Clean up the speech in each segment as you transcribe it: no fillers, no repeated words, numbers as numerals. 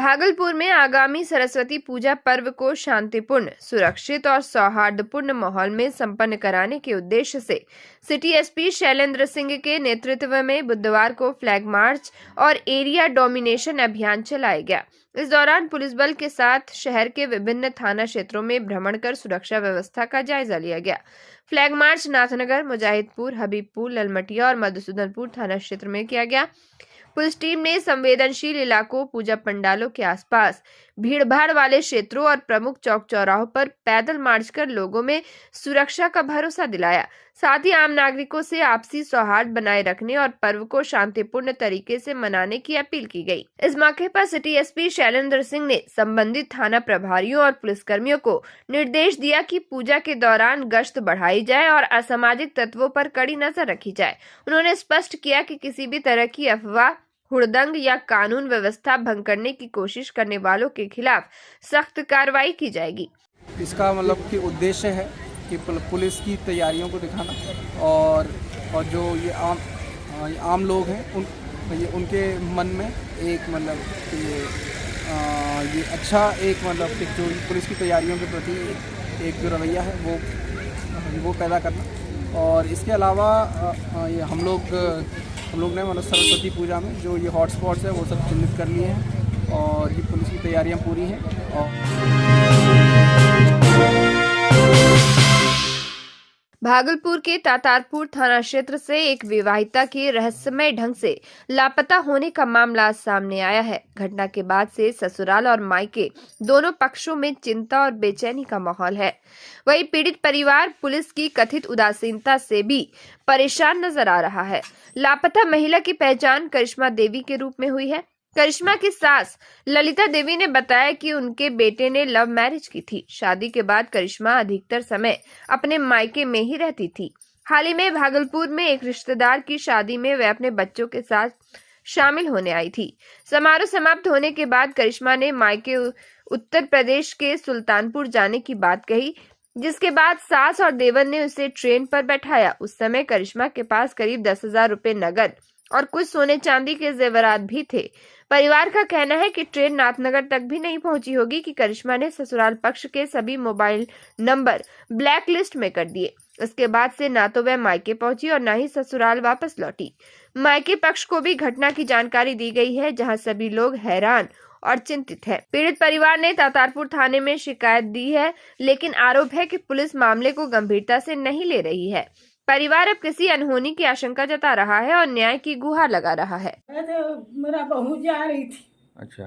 भागलपुर में आगामी सरस्वती पूजा पर्व को शांतिपूर्ण, सुरक्षित और सौहार्दपूर्ण माहौल में संपन्न कराने के उद्देश्य से सिटी एसपी शैलेंद्र सिंह के नेतृत्व में बुधवार को फ्लैग मार्च और एरिया डोमिनेशन अभियान चलाया गया। इस दौरान पुलिस बल के साथ शहर के विभिन्न थाना क्षेत्रों में भ्रमण कर सुरक्षा व्यवस्था का जायजा लिया गया। फ्लैग मार्च नाथनगर, मुजाहिदपुर, हबीबपुर, ललमटिया और मधुसूदनपुर थाना क्षेत्र में किया गया। पुलिस टीम ने संवेदनशील इलाकों, पूजा पंडालों के आसपास, भीड़भाड़ वाले क्षेत्रों और प्रमुख चौक चौराहों पर पैदल मार्च कर लोगों में सुरक्षा का भरोसा दिलाया। साथ ही आम नागरिकों से आपसी सौहार्द बनाए रखने और पर्व को शांतिपूर्ण तरीके से मनाने की अपील की गई। इस मौके पर सिटी एसपी शैलेंद्र सिंह ने संबंधित थाना प्रभारियों और पुलिसकर्मियों को निर्देश दिया कि पूजा के दौरान गश्त बढ़ाई जाए और असामाजिक तत्वों पर कड़ी नजर रखी जाए। उन्होंने स्पष्ट किया कि किसी भी तरह की अफवाह, हुड़दंग या कानून व्यवस्था भंग करने की कोशिश करने वालों के खिलाफ सख्त कार्रवाई की जाएगी। इसका मतलब कि उद्देश्य है कि पुलिस की तैयारियों को दिखाना और जो ये आम लोग हैं उनके मन में एक मतलब कि ये अच्छा एक मतलब कि जो पुलिस की तैयारियों के प्रति एक जो रवैया है वो पैदा करना। और इसके अलावा ये हम लोग ने मतलब सरस्वती पूजा में जो ये हॉटस्पॉट्स है वो सब चिन्हित कर लिए हैं और ये पुलिस की तैयारियां पूरी हैं। भागलपुर के तातारपुर थाना क्षेत्र से एक विवाहिता के रहस्यमय ढंग से लापता होने का मामला सामने आया है। घटना के बाद से ससुराल और मायके दोनों पक्षों में चिंता और बेचैनी का माहौल है। वहीं पीड़ित परिवार पुलिस की कथित उदासीनता से भी परेशान नजर आ रहा है। लापता महिला की पहचान करिश्मा देवी के रूप में हुई है। करिश्मा की सास ललिता देवी ने बताया कि उनके बेटे ने लव मैरिज की थी। शादी के बाद करिश्मा अधिकतर समय अपने मायके में ही रहती थी। हाल ही में भागलपुर में एक रिश्तेदार की शादी में वह अपने बच्चों के साथ शामिल होने आई थी। समारोह समाप्त होने के बाद करिश्मा ने मायके उत्तर प्रदेश के सुल्तानपुर जाने की बात कही, जिसके बाद सास और देवर ने उसे ट्रेन पर बैठाया। उस समय करिश्मा के पास करीब 10,000 रुपए नगद और कुछ सोने चांदी के जेवरात भी थे। परिवार का कहना है कि ट्रेन नाथनगर तक भी नहीं पहुंची होगी कि करिश्मा ने ससुराल पक्ष के सभी मोबाइल नंबर ब्लैक लिस्ट में कर दिए। इसके बाद से ना तो वह मायके पहुंची और ना ही ससुराल वापस लौटी। मायके पक्ष को भी घटना की जानकारी दी गई है, जहां सभी लोग हैरान और चिंतित है। पीड़ित परिवार ने तातारपुर थाने में शिकायत दी है, लेकिन आरोप है कि पुलिस मामले को गंभीरता से नहीं ले रही है। परिवार अब किसी अनहोनी की आशंका जता रहा है और न्याय की गुहार लगा रहा है। मेरा बहू जा रही थी। अच्छा,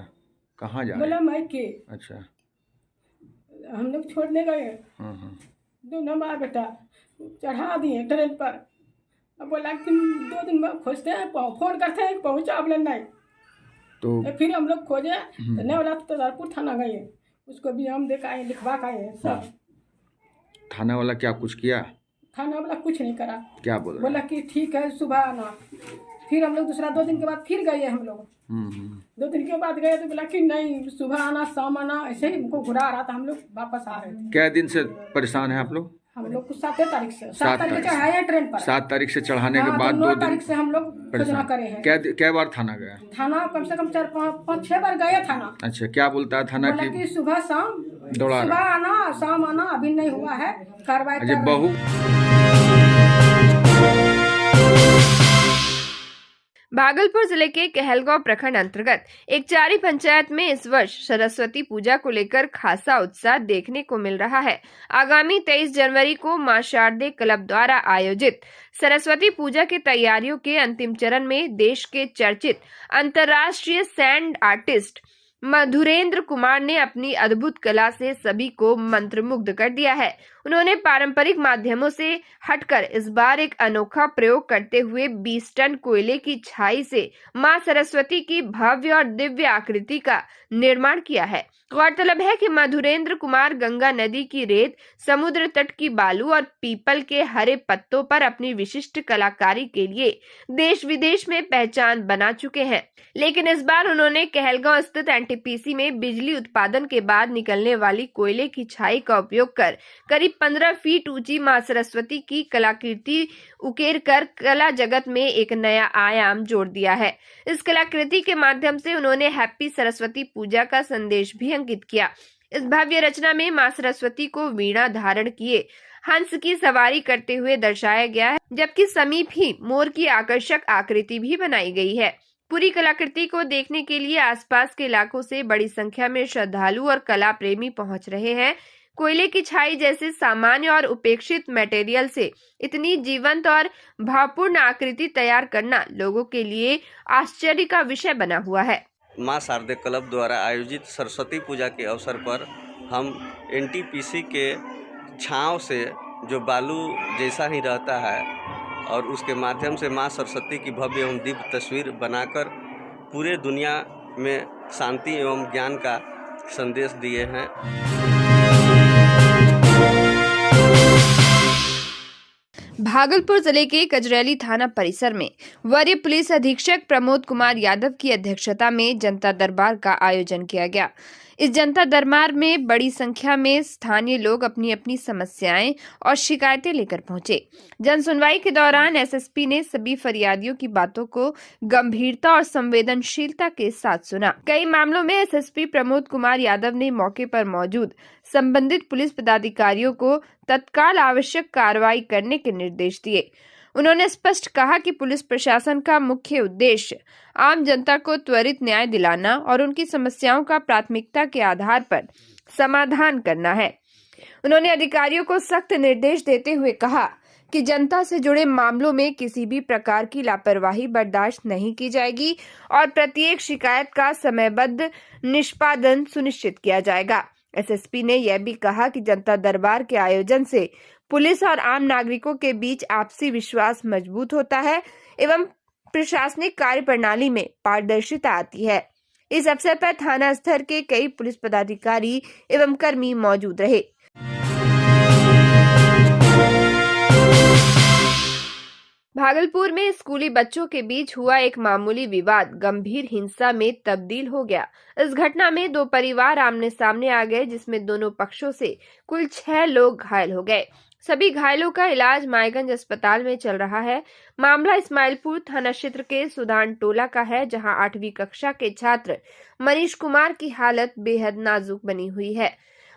कहाँ जा रही? बोला मायके। अच्छा, हम लोग छोड़ने गए। दोनों माँ बेटा चढ़ा दिए ट्रेन पर। अब बोला कि 2 दिन में खोजते हैं, फोन करते हैं, पहुँचा बोले नहीं। तो फिर हम लोग खोजे, नहीं बोला तो तातारपुर थाना गए, उसको भी हम दिखाए, लिखवा के आए सब। थाना वाला क्या कुछ किया? थाना वाला कुछ नहीं करा। क्या बोला? बोला कि ठीक है सुबह आना। फिर हम लोग दूसरा 2 दिन के बाद फिर गए हम लोग। 2 दिन के बाद गए तो बोला कि नहीं सुबह आना शाम आना, ऐसे ही हमको घुरा रहा था। हम लोग वापस आ रहे थे। क्या दिन से परेशान है आप लोग? हम लोग को 7 तारीख से 7 तारीख से चढ़ाए ट्रेन पर। 7 तारीख से चढ़ाने के बाद 9 तारीख से हम लोग खोजना करे हैं। क्या बार थाना गया? थाना कम से कम 4-5-6 बार गए थाना। अच्छा, क्या बोलता है थाना की? सुबह शाम दौड़ा सुबह आना शाम आना, अभी नहीं हुआ है, कार्रवाई कर बहू। भागलपुर जिले के कहलगांव प्रखंड अंतर्गत एक चारी पंचायत में इस वर्ष सरस्वती पूजा को लेकर खासा उत्साह देखने को मिल रहा है। आगामी 23 जनवरी को मां शारदे क्लब द्वारा आयोजित सरस्वती पूजा की तैयारियों के अंतिम चरण में देश के चर्चित अंतर्राष्ट्रीय सैंड आर्टिस्ट मधुरेंद्र कुमार ने अपनी अद्भुत कला से सभी को मंत्रमुग्ध कर दिया है। उन्होंने पारंपरिक माध्यमों से हटकर इस बार एक अनोखा प्रयोग करते हुए 20 टन कोयले की छाई से मां सरस्वती की भव्य और दिव्य आकृति का निर्माण किया है। गौरतलब है कि मधुरेंद्र कुमार गंगा नदी की रेत, समुद्र तट की बालू और पीपल के हरे पत्तों पर अपनी विशिष्ट कलाकारी के लिए देश विदेश में पहचान बना चुके हैं। लेकिन इस बार उन्होंने कहलगांव स्थित एनटीपीसी में बिजली उत्पादन के बाद निकलने वाली कोयले की छाई का उपयोग कर करीब 15 फीट ऊंची मां सरस्वती की कलाकृति उकेर कर कला जगत में एक नया आयाम जोड़ दिया है। इस कलाकृति के माध्यम से उन्होंने हैप्पी सरस्वती पूजा का संदेश भी अंकित किया। इस भव्य रचना में मां सरस्वती को वीणा धारण किए हंस की सवारी करते हुए दर्शाया गया है, जबकि समीप ही मोर की आकर्षक आकृति भी बनाई गई है। पूरी कलाकृति को देखने के लिए आसपास के इलाकों से बड़ी संख्या में श्रद्धालु और कला प्रेमी पहुंच रहे हैं। कोयले की छाई जैसे सामान्य और उपेक्षित मटेरियल से इतनी जीवंत और भावपूर्ण आकृति तैयार करना लोगों के लिए आश्चर्य का विषय बना हुआ है। मां शारदे क्लब द्वारा आयोजित सरस्वती पूजा के अवसर पर हम एनटीपीसी के छांव से जो बालू जैसा ही रहता है और उसके माध्यम से मां सरस्वती की भव्य एवं दिव्य तस्वीर बनाकर पूरे दुनिया में शांति एवं ज्ञान का संदेश दिए हैं। भागलपुर जिले के कजरैली थाना परिसर में वरीय पुलिस अधीक्षक प्रमोद कुमार यादव की अध्यक्षता में जनता दरबार का आयोजन किया गया। इस जनता दरबार में बड़ी संख्या में स्थानीय लोग अपनी अपनी समस्याएं और शिकायतें लेकर पहुंचे। जन सुनवाई के दौरान एसएसपी ने सभी फरियादियों की बातों को गंभीरता और संवेदनशीलता के साथ सुना। कई मामलों में एसएसपी प्रमोद कुमार यादव ने मौके पर मौजूद संबंधित पुलिस पदाधिकारियों को तत्काल आवश्यक कार्रवाई करने के निर्देश दिए। उन्होंने स्पष्ट कहा कि पुलिस प्रशासन का मुख्य उद्देश्य आम जनता को त्वरित न्याय दिलाना और उनकी समस्याओं का प्राथमिकता के आधार पर समाधान करना है। उन्होंने अधिकारियों को सख्त निर्देश देते हुए कहा कि जनता से जुड़े मामलों में किसी भी प्रकार की लापरवाही बर्दाश्त नहीं की जाएगी और प्रत्येक शिकायत का समयबद्ध निष्पादन सुनिश्चित किया जाएगा। एसएसपी ने यह भी कहा कि जनता दरबार के आयोजन से पुलिस और आम नागरिकों के बीच आपसी विश्वास मजबूत होता है एवं प्रशासनिक कार्य प्रणाली में पारदर्शिता आती है। इस अवसर पर थाना स्तर के कई पुलिस पदाधिकारी एवं कर्मी मौजूद रहे। भागलपुर में स्कूली बच्चों के बीच हुआ एक मामूली विवाद गंभीर हिंसा में तब्दील हो गया। इस घटना में दो परिवार आमने सामने आ गए, जिसमें दोनों पक्षों से कुल 6 लोग घायल हो गए। सभी घायलों का इलाज मायगंज अस्पताल में चल रहा है। मामला इस्माइलपुर थाना क्षेत्र के सुदान टोला का है, जहां 8वीं कक्षा के छात्र मनीष कुमार की हालत बेहद नाजुक बनी हुई है।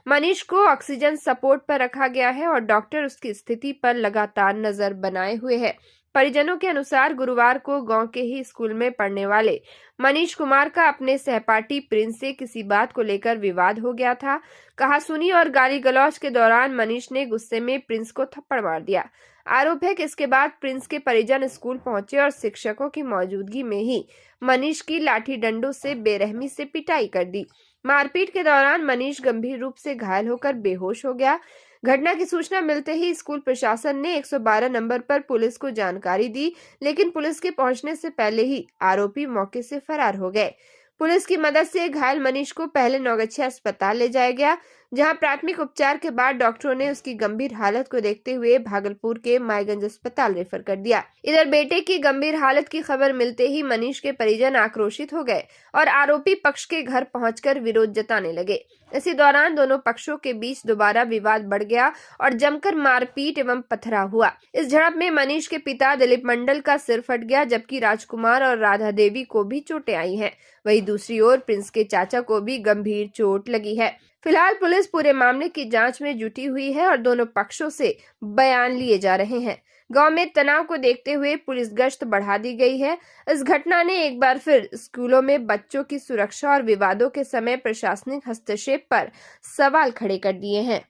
मनीष को ऑक्सीजन सपोर्ट पर रखा गया है और डॉक्टर उसकी स्थिति पर लगातार नजर बनाए हुए है। परिजनों के अनुसार गुरुवार को गांव के ही स्कूल में पढ़ने वाले मनीष कुमार का अपने सहपाठी प्रिंस से किसी बात को लेकर विवाद हो गया था। कहासुनी और गाली गलौज के दौरान मनीष ने गुस्से में प्रिंस को थप्पड़ मार दिया। आरोप है कि इसके बाद प्रिंस के परिजन स्कूल पहुंचे और शिक्षकों की मौजूदगी में ही मनीष की लाठी डंडों से बेरहमी से पिटाई कर दी। मारपीट के दौरान मनीष गंभीर रूप से घायल होकर बेहोश हो गया। घटना की सूचना मिलते ही स्कूल प्रशासन ने 112 नंबर पर पुलिस को जानकारी दी, लेकिन पुलिस के पहुंचने से पहले ही आरोपी मौके से फरार हो गए। पुलिस की मदद से घायल मनीष को पहले नौगछिया अस्पताल ले जाया गया, जहां प्राथमिक उपचार के बाद डॉक्टरों ने उसकी गंभीर हालत को देखते हुए भागलपुर के मायगंज अस्पताल रेफर कर दिया। इधर बेटे की गंभीर हालत की खबर मिलते ही मनीष के परिजन आक्रोशित हो गए और आरोपी पक्ष के घर पहुंचकर विरोध जताने लगे। इसी दौरान दोनों पक्षों के बीच दोबारा विवाद बढ़ गया और जमकर मारपीट एवं पथराव हुआ। इस झड़प में मनीष के पिता दिलीप मंडल का सिर फट गया, जबकि राजकुमार और राधा देवी को भी चोटें आई हैं। वहीं दूसरी ओर प्रिंस के चाचा को भी गंभीर चोट लगी है। फिलहाल पुलिस पूरे मामले की जांच में जुटी हुई है और दोनों पक्षों से बयान लिए जा रहे हैं। गांव में तनाव को देखते हुए पुलिस गश्त बढ़ा दी गई है। इस घटना ने एक बार फिर स्कूलों में बच्चों की सुरक्षा और विवादों के समय प्रशासनिक हस्तक्षेप पर सवाल खड़े कर दिए हैं।